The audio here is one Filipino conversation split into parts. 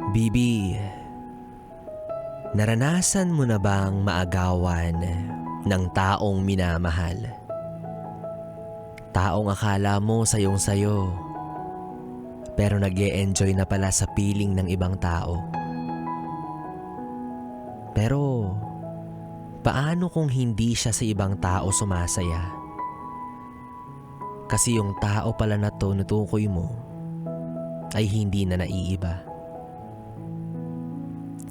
Bibi, naranasan mo na bang maagawan ng taong minamahal? Taong akala mo sayong-sayo, pero nag-e-enjoy na pala sa piling ng ibang tao. Pero, paano kung hindi siya sa ibang tao sumasaya? Kasi yung tao pala na to natukoy mo ay hindi na naiiba.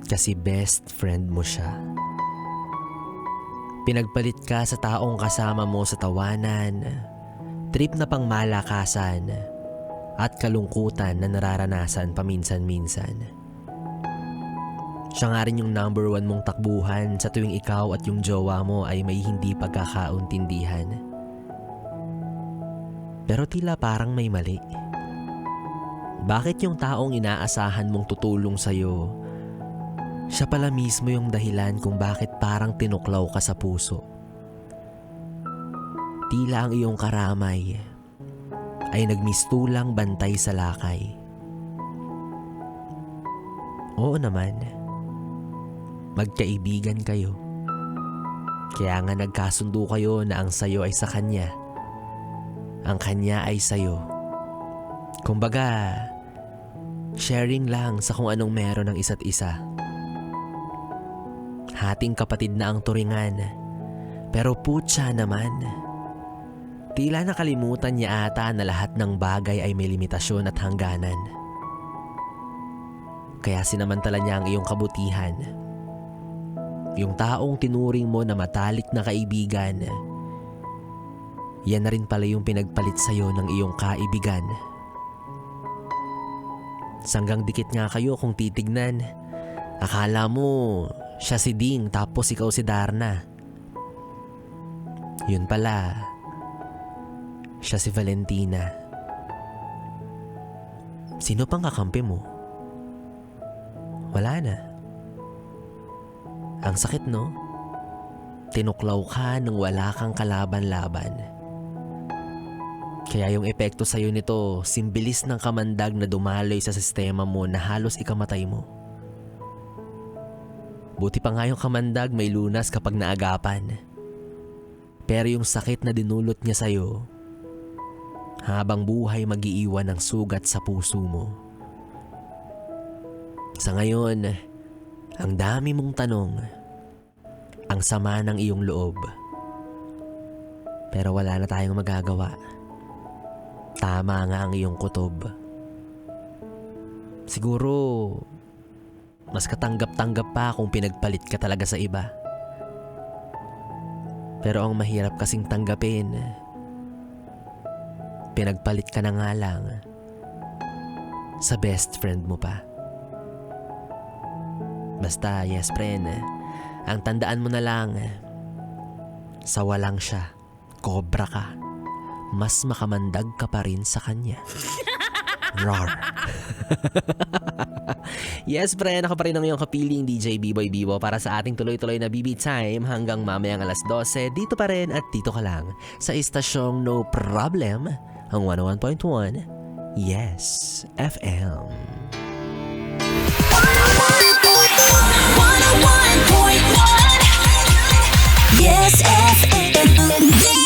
Kasi best friend mo siya. Pinagpalit ka sa taong kasama mo sa tawanan, trip na pangmalakasan, at kalungkutan na nararanasan paminsan-minsan. Siya nga rin yung number 1 mong takbuhan sa tuwing ikaw at yung jowa mo ay may hindi pagkakauntindihan. Pero tila parang may mali. Bakit yung taong inaasahan mong tutulong sa'yo, siya pala mismo yung dahilan kung bakit parang tinuklaw ka sa puso? Tila ang iyong karamay ay nagmistulang bantay sa lakay. Oo naman, magkaibigan kayo. Kaya nga nagkasundo kayo na ang sayo ay sa kanya, ang kanya ay sayo. Kumbaga, sharing lang sa kung anong meron ng isa't isa. Hating kapatid na ang turingan, pero putya naman. Tila nakalimutan niya ata na lahat ng bagay ay may limitasyon at hangganan. Kaya sinamantala niya ang iyong kabutihan. Yung taong tinuring mo na matalik na kaibigan, yan na rin pala yung pinagpalit sa'yo ng iyong kaibigan. Sanggang dikit nga kayo kung titignan. Akala mo siya si Ding tapos ikaw si Darna. Yun pala, siya si Valentina. Sino pang kakampi mo? Wala na. Ang sakit, no? Tinuklaw ka nang wala kang kalaban-laban. Kaya yung epekto sa'yo nito, simbilis ng kamandag na dumaloy sa sistema mo na halos ikamatay mo. Buti pa nga yung kamandag may lunas kapag naagapan. Pero yung sakit na dinulot niya sa'yo, habang buhay mag-iiwan ng sugat sa puso mo. Sa ngayon, ang dami mong tanong, ang sama ng iyong loob. Pero wala na tayong magagawa. Tama nga ang iyong kutob. Siguro, mas katanggap-tanggap pa kung pinagpalit ka talaga sa iba. Pero ang mahirap kasing tanggapin, pinagpalit ka na nga lang sa best friend mo pa. Basta, yes friend, ang tandaan mo na lang, sa walang siya, cobra ka, mas makamandag ka pa rin sa kanya. Rar. Yes, friend, ako pa rin ang iyong kapiling DJ B-Boy Bibo para sa ating tuloy-tuloy na BB Time hanggang mamayang alas 12. Dito pa rin at dito ka lang sa istasyong No Problem, ang 101.1 Yes FM. 101.1 Yes FM.